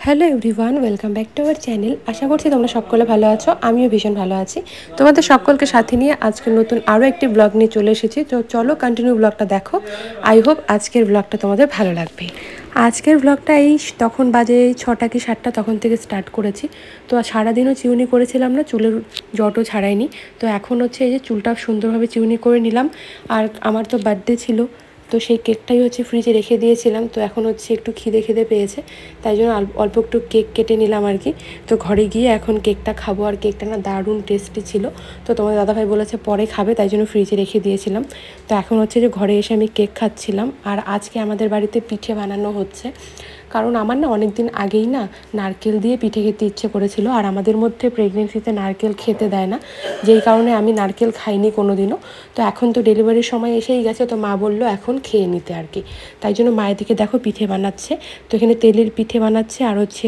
Hello everyone, welcome back to our channel. আশা করছি তোমরা সকলে ভালো আছো, আমিও ভীষণ ভালো আছি। তোমাদের সকলকে সাথে নিয়ে আজকে নতুন আরও একটি ব্লগ নিয়ে চলে এসেছি। তো চলো কন্টিনিউ ব্লগটা দেখো। আই হোপ আজকের ব্লগটা তোমাদের ভালো লাগবে। আজকের ব্লগটা তখন বাজে 6টা কি 7টা, তখন থেকে স্টার্ট করেছি। তো সারাদিনও চিউনি করেছিলাম না, চুলের জটও ছাড়াইনি। তো এখন হচ্ছে এই যে চুলটা সুন্দরভাবে চিউনি করে নিলাম। আর আমার তো বার্থডে ছিল, তো সেই কেকটাই হচ্ছে ফ্রিজে রেখে দিয়েছিলাম। তো এখন হচ্ছে একটু খিদে পেয়েছে, তাই জন্য অল্প একটু কেক কেটে নিলাম আর কি। তো ঘরে গিয়ে এখন কেকটা খাবো। আর কেকটা না দারুণ টেস্টি ছিল। তো তোমার দাদাভাই বলেছে পরে খাবে, তাই জন্য ফ্রিজে রেখে দিয়েছিলাম। তো এখন হচ্ছে যে ঘরে এসে আমি কেক খাচ্ছিলাম। আর আজকে আমাদের বাড়িতে পিঠে বানানো হচ্ছে, কারণ আমার না অনেক দিন আগেই না নারকেল দিয়ে পিঠে খেতে ইচ্ছে করেছিল। আর আমাদের মধ্যে প্রেগনেন্সিতে নারকেল খেতে দেয় না, যেই কারণে আমি নারকেল খাইনি কোনো দিনও। তো এখন তো ডেলিভারির সময় এসেই গেছে, তো মা বললো এখন খেয়ে নিতে আর কি। তাই জন্য মায়ের দিকে দেখো পিঠে বানাচ্ছে। তো এখানে তেলের পিঠে বানাচ্ছে, আর হচ্ছে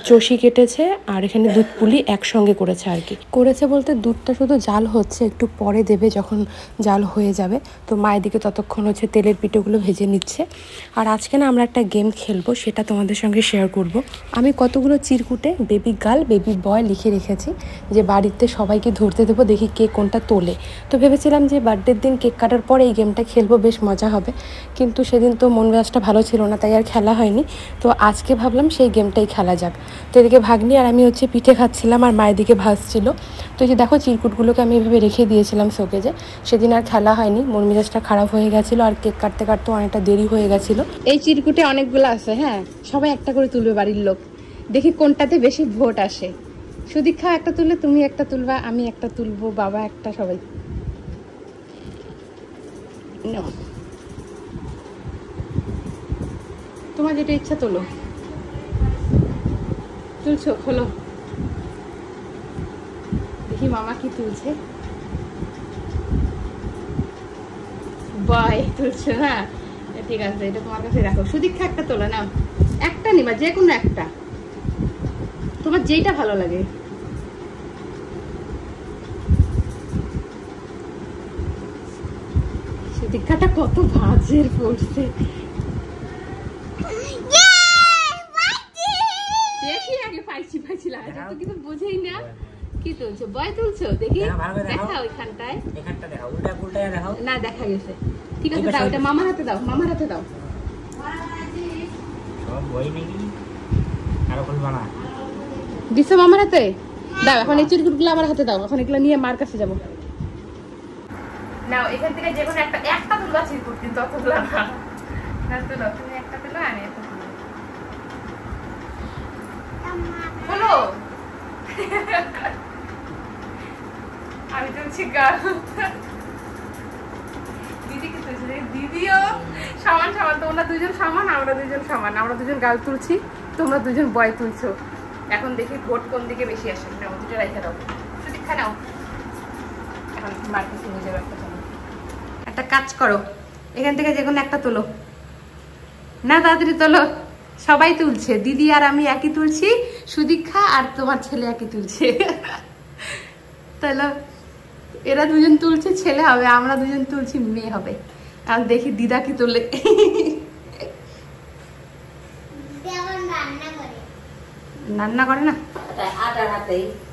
চষি কেটেছে, আর এখানে দুধ পুলি একসঙ্গে করেছে আর কি। করেছে বলতে দুধটা শুধু জাল হচ্ছে, একটু পরে দেবে যখন জাল হয়ে যাবে। তো মায়ের দিকে ততক্ষণ হচ্ছে তেলের পিঠেগুলো ভেজে নিচ্ছে। আর আজকে না আমরা একটা গেম খেলবো, সেটা তোমাদের সঙ্গে শেয়ার করব। আমি কতগুলো চিরকুটে বেবি গার্ল বেবি বয় লিখে রেখেছি, যে বাড়িতে সবাইকে ধরতে দেবো, দেখি কে কোনটা তোলে। তো ভেবেছিলাম যে বার্থডের দিন কেক কাটার পরে এই গেমটা খেলবো, বেশ মজা হবে। কিন্তু সেদিন তো মন মেজাজটা ভালো ছিল না, তাই আর খেলা হয়নি। তো আজকে ভাবলাম সেই গেমটাই খেলা যাক। তো এদিকে ভাগ্নি আর আমি হচ্ছে পিঠে খাচ্ছিলাম, আর মায়ের দিকে ভাজছিল। তো এই যে দেখো চিরকুটগুলোকে আমি এভাবে রেখে দিয়েছিলাম শোকেজে। সেদিন আর খেলা হয়নি, মন মেজাজটা খারাপ হয়ে গেছিলো, আর কেক কাটতে কাটতে অনেকটা দেরি হয়ে গেছিলো। এই চিরকুটে অনেকগুলো আছে, হ্যাঁ সবাই একটা করে তুলবে বাড়ির লোক, দেখি কোনটাতে বেশি ভোট আসে। সুদীক্ষা একটা তুললে, তুমি একটা তুলবা, আমি একটা তুলবো, বাবা একটা, সবাই। তোমার যেটা ইচ্ছা তোলো। তুলছো, খোলো দেখি মামা কি তুলছে। বয় তুলছো না, ঠিক আছে, এটা তোমার কাছে রাখো। সুদীক্ষা একটা তোলো, নাও একটা নিবা, যে কোনো একটা, তোমার যেইটা ভালো লাগে। সুদীক্ষাটা কত ভাজের পড়ছে, দেখি আগে পাইছি লাগে তো, কিন্তু বুঝেই না কি তুলছো। বয় তুলছো, দেখি দেখা ওইখানটায়, এখানটা দেখাও, উল্টা উল্টা দেখাও না, দেখা গেছে। ঠিক আছে, দাও এটা মামার হাতে দাও, মামার হাতে দাও। সব বই নাকি আরো খুলবা না, দিছো মামার হাতে দাও। এখন এই চিরকুটগুলো আমার হাতে দাও, এখন এগুলো নিয়ে মার কাছে যাবো। নাও এখান থেকে যে কোনো একটা তুলবা চিরকুট, কিন্তু অতগুলো না। না তুলো, তুমি একটা তুলো, আমি একটা তুলো। বলো আমি তুলছি গাল। দিদি কি তুলছে? দিদিও সমান সমান, তোমরা দুজন সমান, আমরা দুজন সমান। আমরা দুজন গাল তুলছি, তোমরা দুজন বয় তুলছো। এখন দেখি ভোট কোন দিকে বেশি আসে। নাও দুটো রাইখা দাও, সুদীক্ষা নাও। এখন মার্কেটে নিয়ে যাবে একটা কাজ করো, এখান থেকে যে কোনো একটা তোলো না, তাড়াতাড়ি তোলো। সবাই তুলছে, দিদি আর আমি একই তুলছি, সুদীক্ষা আর তোমার ছেলে একই তুলছে। তাহলে এরা দুজন তুলছে ছেলে হবে, আমরা দুজন তুলছি মেয়ে হবে। আর দেখি দিদা কি তোলে। রান্না করে না,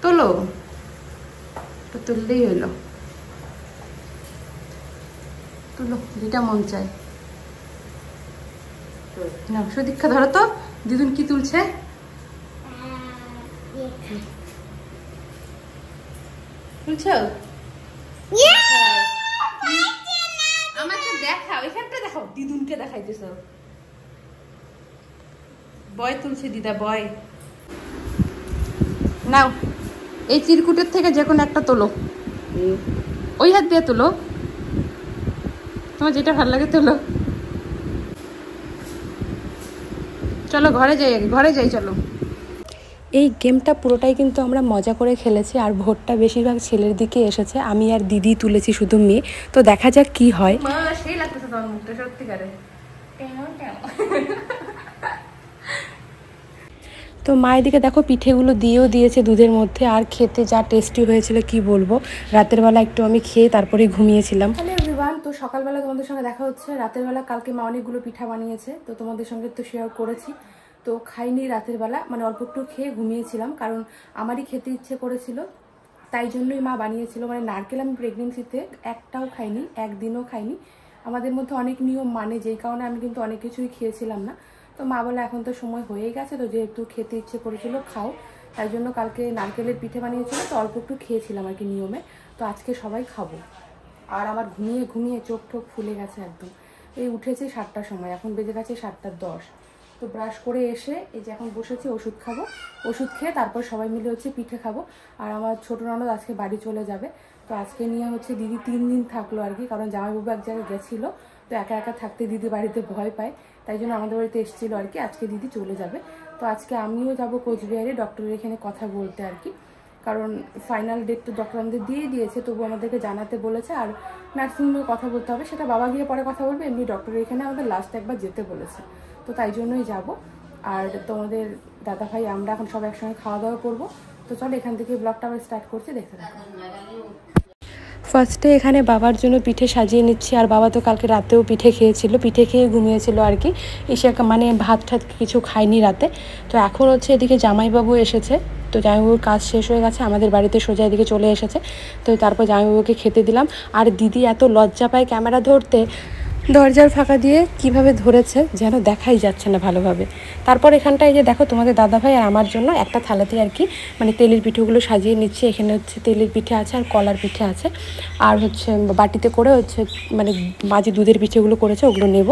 তোলো তো, তুললেই হইলো। তুলো, যেটা মন চায়। না সুদীক্ষা ধরো তো, দিদুন কি তুলছে। তুলছো, আমাকে দেখাও, এখানটা দেখাও, দিদুনকে দেখাইতেছ। বয় তুলছে দিদা, বয়। নাও এই চিরকুটের থেকে যে কোনো একটা তোলো, ওই হাত দিয়ে তোলো, তোমার যেটা ভালো লাগে তোলো। চলো ঘরে যাই চলো। এই গেমটা পুরোটাই কিন্তু আমরা মজা করে খেলেছি, আর ভোটটা বেশিরভাগ ছেলের দিকে এসেছে। আমি আর দিদি তুলেছি শুধু মেয়ে। তো দেখা যাক কি হয়। সেই লাগতেছে তোমার মুখটা সত্যিকারে। তো মায়ের দিকে দেখো পিঠেগুলো দিয়েও দিয়েছে দুধের মধ্যে, আর খেতে যা টেস্টি হয়েছিল কি বলবো। রাতের বেলা একটু আমি খেয়ে তারপরে ঘুমিয়েছিলাম। হ্যালো এভরিওয়ান, তো সকালবেলা তোমাদের সঙ্গে দেখা হচ্ছে। রাতের বেলা কালকে মা অনেকগুলো পিঠা বানিয়েছে, তো তোমাদের সঙ্গে তো শেয়ার করেছি। তো খাইনি রাতের বেলা, মানে অল্প একটু খেয়ে ঘুমিয়েছিলাম, কারণ আমারই খেতে ইচ্ছে করেছিল, তাই জন্যই মা বানিয়েছিল। মানে নারকেল আমি প্রেগনেন্সিতে একটাও খাইনি, একদিনও খাইনি। আমাদের মধ্যে অনেক নিয়ম মানে, যেই কারণে আমি কিন্তু অনেক কিছুই খেয়েছিলাম না। তো মা বলে এখন তো সময় হয়ে গেছে, তো যেহেতু খেতে ইচ্ছে করেছিল খাও, তাই জন্য কালকে নারকেলের পিঠে বানিয়েছিল, তো অল্প একটু খেয়েছিলাম আর কি নিয়মে। তো আজকে সবাই খাবো। আর আমার ঘুমিয়ে ঘুমিয়ে চোখ ঠোক ফুলে গেছে একদম। এই উঠেছে 7টার সময়, এখন বেজে গেছে 7:10। তো ব্রাশ করে এসে এই যে এখন বসেছি ওষুধ খাবো, ওষুধ খেয়ে তারপর সবাই মিলে হচ্ছে পিঠে খাবো। আর আমার ছোটো ননদ আজকে বাড়ি চলে যাবে, তো আজকে নিয়ে হচ্ছে দিদি 3 দিন থাকলো আর কি, কারণ জামাইবাবু এক জায়গায় গেছিলো, তো একা একা থাকতে দিদি বাড়িতে ভয় পায়, তাই জন্য আমাদের বাড়িতে এসেছিলো আর কি। আজকে দিদি চলে যাবে, তো আজকে আমিও যাব কোচবিহারে ডক্টরের এখানে কথা বলতে আর কি, কারণ ফাইনাল ডেট তো ডক্টর আমাদের দিয়েই দিয়েছে, তবু আমাদেরকে জানাতে বলেছে। আর নার্সিংহোমে কথা বলতে হবে, সেটা বাবা গিয়ে পরে কথা বলবে, এমনি ডক্টরের এখানে আমাদের লাস্ট একবার যেতে বলেছে, তো তাই জন্যই যাব। আর তোমাদের দাদাভাই আমরা এখন সব একসঙ্গে খাওয়া দাওয়া করবো। তো চলো এখান থেকে ব্লগটা আবার স্টার্ট করছি, দেখতে থাকো। ফার্স্টে এখানে বাবার জন্য পিঠে সাজিয়ে নিচ্ছি, আর বাবা তো কালকে রাতেও পিঠে খেয়েছিল, পিঠে খেয়ে ঘুমিয়েছিল আর কি, এসে মানে ভাত ঠাত কিছু খায়নি রাতে। তো এখন হচ্ছে এদিকে জামাইবাবু এসেছে, তো জামাইবাবুর কাজ শেষ হয়ে গেছে, আমাদের বাড়িতে সোজা এদিকে চলে এসেছে। তো তারপর জামাইবাবুকে খেতে দিলাম। আর দিদি এত লজ্জা পায় ক্যামেরা ধরতে, দরজার ফাঁকা দিয়ে কিভাবে ধরেছে যেন দেখাই যাচ্ছে না ভালোভাবে। তারপর এখানটায় যে দেখো তোমাদের দাদাভাই আর আমার জন্য একটা থালাতে আর কি মানে তেলের পিঠেগুলো সাজিয়ে নিচ্ছে। এখানে হচ্ছে তেলের পিঠে আছে আর কলার পিঠে আছে, আর হচ্ছে বাটিতে করে হচ্ছে মানে মাঝে দুধের পিঠেগুলো করেছে, ওগুলো নেব।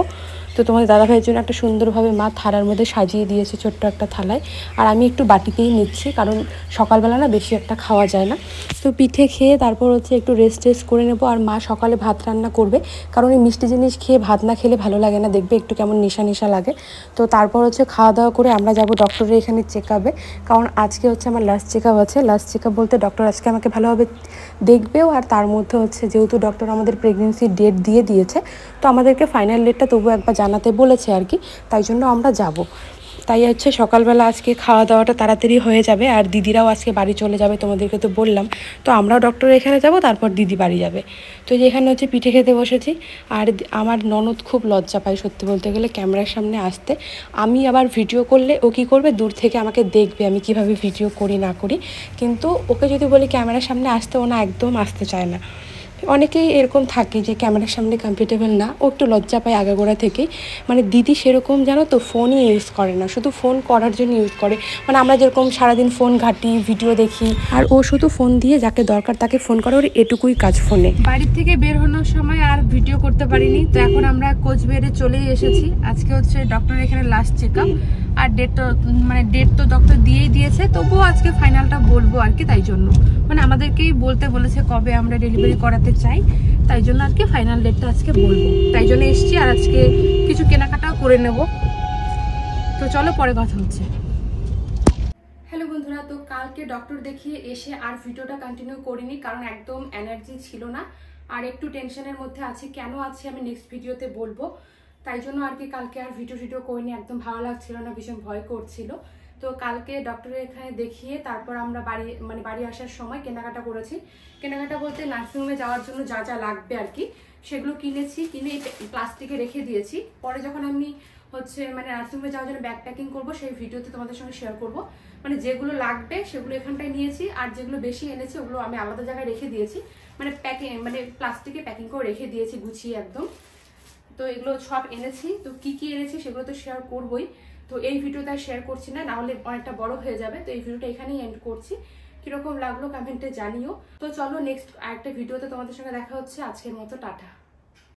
তো তোমাদের দাদাভাইয়ের জন্য একটা সুন্দরভাবে মা থালার মধ্যে সাজিয়ে দিয়েছে ছোট্ট একটা থালায়, আর আমি একটু বাটিতেই নিচ্ছি, কারণ সকালবেলা না বেশি একটা খাওয়া যায় না। তো পিঠে খেয়ে তারপর হচ্ছে একটু রেস্ট করে নেব। আর মা সকালে ভাত রান্না করবে, কারণ এই মিষ্টি জিনিস খেয়ে ভাত না খেলে ভালো লাগে না, দেখবে একটু কেমন নেশা নেশা লাগে। তো তারপর হচ্ছে খাওয়া দাওয়া করে আমরা যাব ডক্টরের এখানে চেক আপে, কারণ আজকে হচ্ছে আমার লাস্ট চেক আপ আছে। লাস্ট চেক আপ বলতে ডক্টর আজকে আমাকে ভালোভাবে দেখবেও, আর তার মধ্যে হচ্ছে যেহেতু ডক্টর আমাদের প্রেগনেন্সির ডেট দিয়ে দিয়েছে, তো আমাদেরকে ফাইনাল ডেটটা তবু একবার জানাতে বলেছে আর কি, তাই জন্য আমরা যাব। তাই হচ্ছে সকালবেলা আজকে খাওয়া দাওয়াটা তাড়াতাড়ি হয়ে যাবে, আর দিদিরাও আজকে বাড়ি চলে যাবে, তোমাদেরকে তো বললাম। তো আমরাও ডক্টরের এখানে যাব, তারপর দিদি বাড়ি যাবে। তো যেখানে হচ্ছে পিঠে খেতে বসেছি। আর আমার ননদ খুব লজ্জা পায় সত্যি বলতে গেলে ক্যামেরার সামনে আসতে। আমি আবার ভিডিও করলে ও কী করবে, দূর থেকে আমাকে দেখবে আমি কিভাবে ভিডিও করি না করি, কিন্তু ওকে যদি বলি ক্যামেরার সামনে আসতে, ও না একদম আসতে চায় না। অনেকেই এরকম থাকে যে ক্যামেরার সামনে কমফর্টেবল না, ও একটু লজ্জা পায় আগাগোড়া থেকেই। মানে দিদি সেরকম জানো তো ফোনই ইউজ করে না, শুধু ফোন করার জন্য ইউজ করে। মানে আমরা যেরকম সারাদিন ফোন ঘাঁটি, ভিডিও দেখি, আর ও শুধু ফোন দিয়ে যাকে দরকার তাকে ফোন করে, ওর এটুকুই কাজ ফোনে। বাড়ির থেকে বের হওয়ার সময় আর ভিডিও করতে পারিনি, তো এখন আমরা কোচবিহারে চলেই এসেছি। আজকে হচ্ছে ডক্টর এখানে লাস্ট চেক আপ, আর ডেট তো ডক্টর দিয়েই দিয়েছে, তবুও আজকে ফাইনালটা বলবো আর কি। তাই জন্য মানে আমাদেরকেই বলতে বলেছে কবে আমরা ডেলিভারি করাতে চাই, তাই জন্য আর কি ফাইনাল ডেটটা আজকে বলবো, তাই জন্য এসছি। আর আজকে কিছু কেনাকাটাও করে নেব, তো চলো পরে কথা হচ্ছে। হ্যালো বন্ধুরা, তো কালকে ডক্টর দেখিয়ে এসে আর ভিডিওটা কন্টিনিউ করিনি, কারণ একদম এনার্জি ছিল না, আর একটু টেনশনের মধ্যে আছি। কেন আছি আমি নেক্সট ভিডিওতে বলবো, তাই জন্য আর কি কালকে আর ভিডিও করিনি, একদম ভালো লাগছিল না, ভীষণ ভয় করছিল। তো কালকে ডক্টরের এখানে দেখিয়ে তারপর আমরা বাড়ি আসার সময় কেনাকাটা করেছি। কেনাকাটা বলতে নার্সিংহোমে যাওয়ার জন্য যা যা লাগবে আর কি সেগুলো কিনে প্লাস্টিকে রেখে দিয়েছি। পরে যখন আমি হচ্ছে নার্সিংহোমে যাওয়ার জন্য ব্যাগ প্যাকিং করবো, সেই ভিডিওতে তোমাদের সঙ্গে শেয়ার করবো। যেগুলো লাগবে সেগুলো এখানটায় নিয়েছি, আর যেগুলো বেশি এনেছি ওগুলো আমি আলাদা জায়গায় রেখে দিয়েছি, প্লাস্টিকে প্যাকিং করে রেখে দিয়েছি গুছিয়ে একদম। তো এগুলো সব এনেছি, তো কি কি এনেছি সেগুলো তো শেয়ার করবোই। তো এই ভিডিওটা শেয়ার করছি না, নাহলে অনেকটা বড় হয়ে যাবে। তো এই ভিডিওটা এখানেই এন্ড করছি। কিরকম লাগলো কমেন্টে জানিও। তো চলো নেক্সট আরেকটা ভিডিওতে তোমাদের সঙ্গে দেখা হচ্ছে। আজকের মতো টাটা।